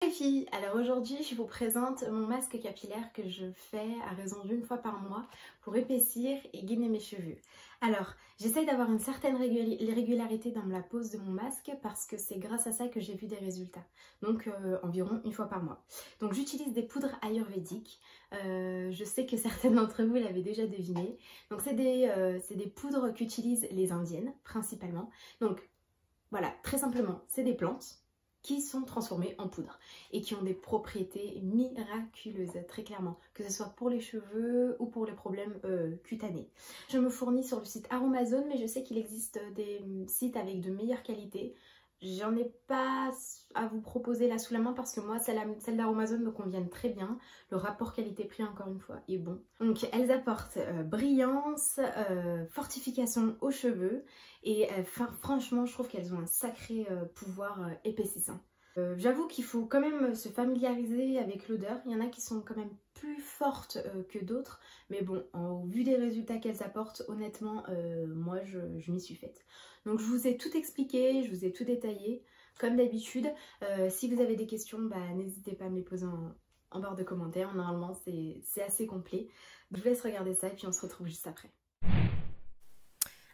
Les filles, alors aujourd'hui je vous présente mon masque capillaire que je fais à raison d'une fois par mois pour épaissir et gainer mes cheveux. Alors j'essaye d'avoir une certaine régularité dans la pose de mon masque parce que c'est grâce à ça que j'ai vu des résultats, donc environ une fois par mois. Donc j'utilise des poudres ayurvédiques, je sais que certaines d'entre vous l'avaient déjà deviné. Donc c'est des poudres qu'utilisent les indiennes principalement. Donc voilà, très simplement, c'est des plantes qui sont transformées en poudre et qui ont des propriétés miraculeuses, très clairement, que ce soit pour les cheveux ou pour les problèmes cutanés. Je me fournis sur le site Aromazone, mais je sais qu'il existe des sites avec de meilleures qualités. J'en ai pas à vous proposer là sous la main parce que moi, celles d'Aromazone me conviennent très bien. Le rapport qualité-prix, encore une fois, est bon. Donc, elles apportent brillance, fortification aux cheveux et franchement, je trouve qu'elles ont un sacré pouvoir épaississant. J'avoue qu'il faut quand même se familiariser avec l'odeur. Il y en a qui sont quand même plus fortes que d'autres. Mais bon, au vu des résultats qu'elles apportent, honnêtement, moi, je m'y suis faite. Donc je vous ai tout expliqué, je vous ai tout détaillé. Comme d'habitude, si vous avez des questions, n'hésitez pas à me les poser en barre de commentaires. Normalement, c'est assez complet. Je vous laisse regarder ça et puis on se retrouve juste après.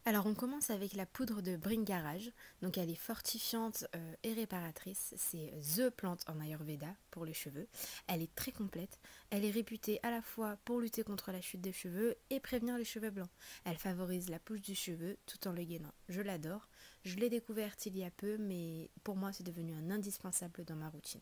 Alors on commence avec la poudre de Bringaraj, donc elle est fortifiante et réparatrice, c'est THE plante en Ayurveda pour les cheveux, elle est très complète, elle est réputée à la fois pour lutter contre la chute des cheveux et prévenir les cheveux blancs, elle favorise la pousse du cheveu tout en le gainant, je l'adore, je l'ai découverte il y a peu mais pour moi c'est devenu un indispensable dans ma routine.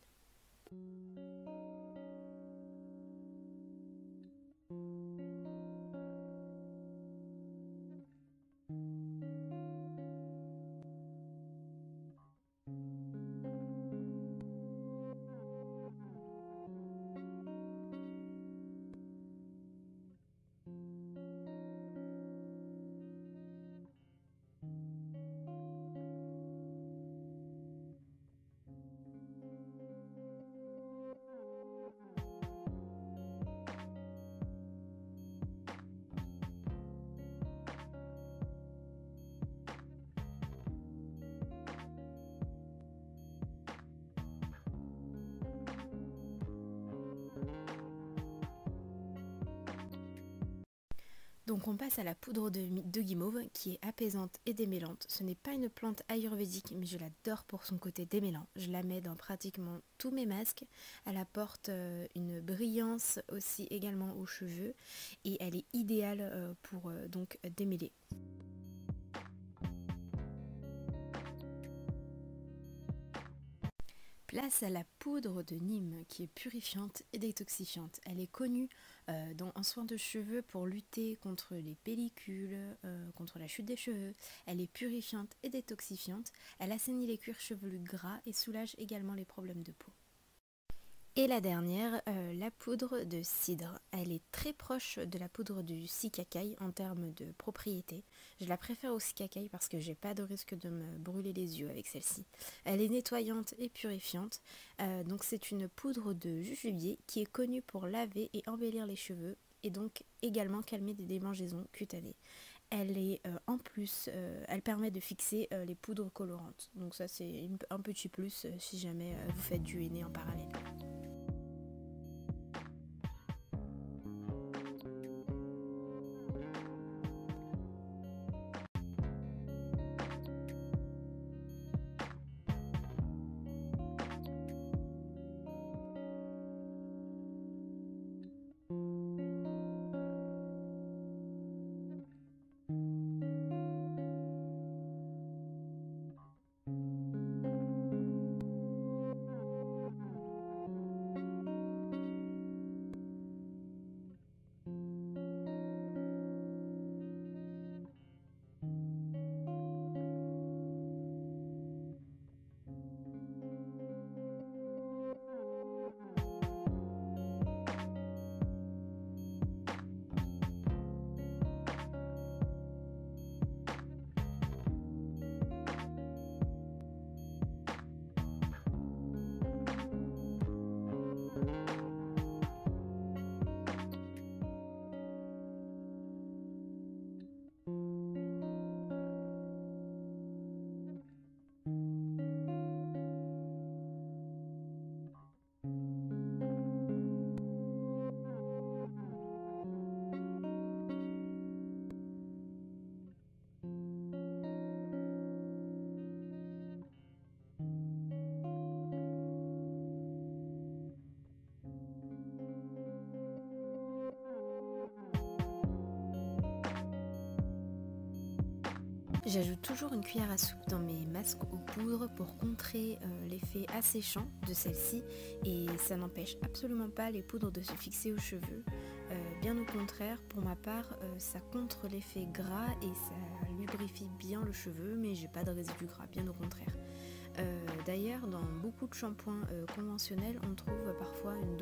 Donc on passe à la poudre de guimauve qui est apaisante et démêlante. Ce n'est pas une plante ayurvédique mais je l'adore pour son côté démêlant. Je la mets dans pratiquement tous mes masques. Elle apporte une brillance aussi également aux cheveux et elle est idéale pour donc démêler. Place à la poudre de Nîmes qui est purifiante et détoxifiante. Elle est connue en soins de cheveux pour lutter contre les pellicules, contre la chute des cheveux. Elle est purifiante et détoxifiante. Elle assainit les cuirs chevelus gras et soulage également les problèmes de peau. Et la dernière, la poudre de cidre. Elle est très proche de la poudre du sikkakai en termes de propriété. Je la préfère au sikkakai parce que j'ai pas de risque de me brûler les yeux avec celle-ci. Elle est nettoyante et purifiante. Donc c'est une poudre de jujubé qui est connue pour laver et embellir les cheveux et donc également calmer des démangeaisons cutanées. Elle est en plus, elle permet de fixer les poudres colorantes. Donc ça c'est un petit plus si jamais vous faites du henné en parallèle. J'ajoute toujours une cuillère à soupe dans mes masques aux poudres pour contrer l'effet asséchant de celle-ci, et ça n'empêche absolument pas les poudres de se fixer aux cheveux. Bien au contraire, pour ma part, ça contre l'effet gras et ça lubrifie bien le cheveu, mais j'ai pas de résidus gras, bien au contraire. D'ailleurs, dans beaucoup de shampoings conventionnels, on trouve parfois une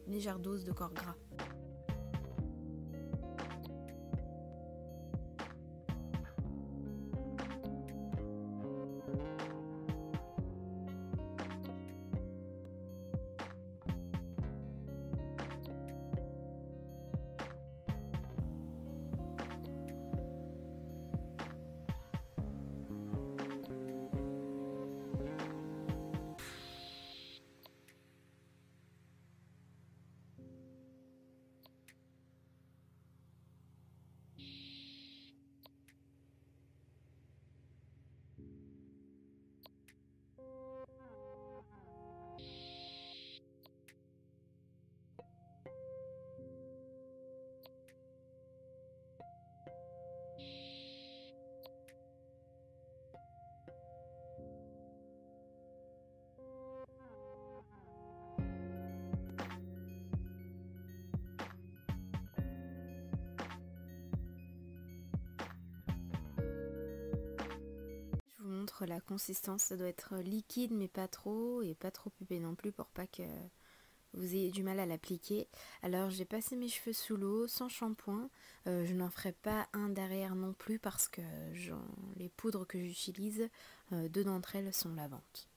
légère dose de corps gras. La consistance, ça doit être liquide mais pas trop, et pas trop épais non plus pour pas que vous ayez du mal à l'appliquer. Alors j'ai passé mes cheveux sous l'eau sans shampoing, je n'en ferai pas un derrière non plus parce que les poudres que j'utilise, deux d'entre elles sont lavantes.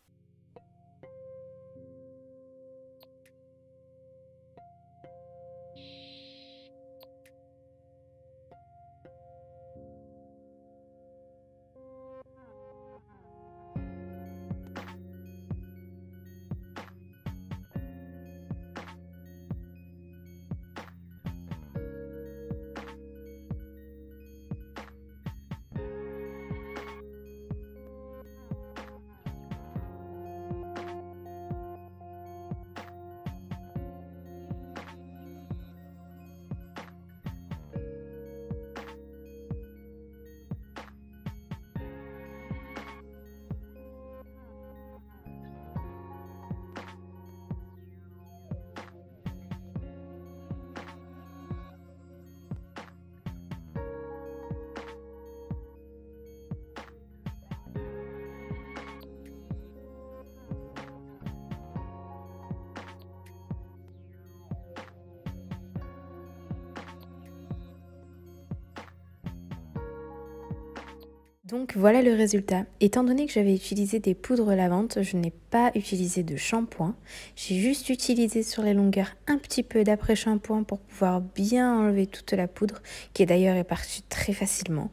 Donc voilà le résultat. Étant donné que j'avais utilisé des poudres lavantes, je n'ai pas utilisé de shampoing. J'ai juste utilisé sur les longueurs un petit peu d'après-shampoing pour pouvoir bien enlever toute la poudre, qui d'ailleurs est partie très facilement.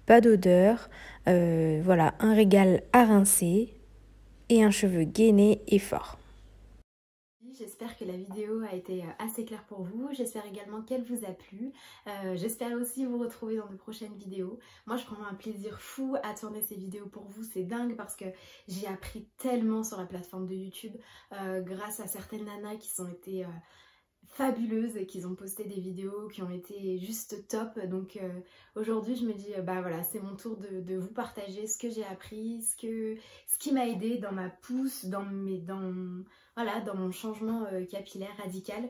Pas d'odeur, voilà, un régal à rincer et un cheveu gainé et fort. J'espère que la vidéo a été assez claire pour vous, j'espère également qu'elle vous a plu, j'espère aussi vous retrouver dans de prochaines vidéos. Moi je prends un plaisir fou à tourner ces vidéos pour vous, c'est dingue parce que j'ai appris tellement sur la plateforme de YouTube grâce à certaines nanas qui ont été fabuleuses et qui ont posté des vidéos qui ont été juste top. Donc aujourd'hui je me dis bah voilà, c'est mon tour de vous partager ce que j'ai appris, ce qui m'a aidé dans ma pousse, dans mon changement capillaire radical.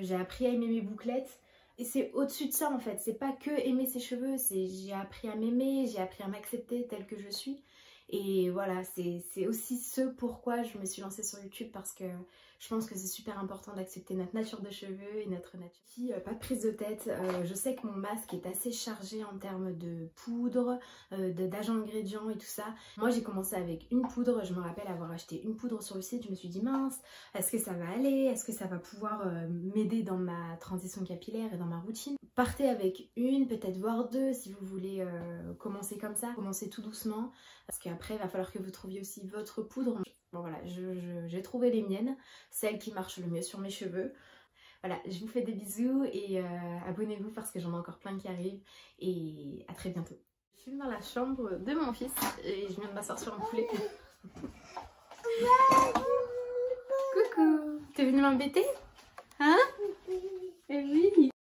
J'ai appris à aimer mes bouclettes. Et c'est au-dessus de ça en fait, c'est pas que aimer ses cheveux, j'ai appris à m'aimer, j'ai appris à m'accepter telle que je suis. Et voilà, c'est aussi ce pourquoi je me suis lancée sur YouTube, parce que je pense que c'est super important d'accepter notre nature de cheveux et notre nature. Pas de prise de tête, je sais que mon masque est assez chargé en termes de poudre, d'agents ingrédients et tout ça. Moi j'ai commencé avec une poudre, je me rappelle avoir acheté une poudre sur le site, je me suis dit mince, est-ce que ça va aller, est-ce que ça va pouvoir m'aider dans ma transition capillaire et dans ma routine. Partez avec une, peut-être voire deux si vous voulez commencer comme ça, commencez tout doucement, parce qu'après il va falloir que vous trouviez aussi votre poudre. Bon voilà, j'ai trouvé les miennes, celles qui marchent le mieux sur mes cheveux. Voilà, je vous fais des bisous et abonnez-vous parce que j'en ai encore plein qui arrivent, et à très bientôt. Je suis dans la chambre de mon fils et je viens de m'asseoir sur un poulet. Coucou, t'es venu m'embêter? Hein? Eh oui.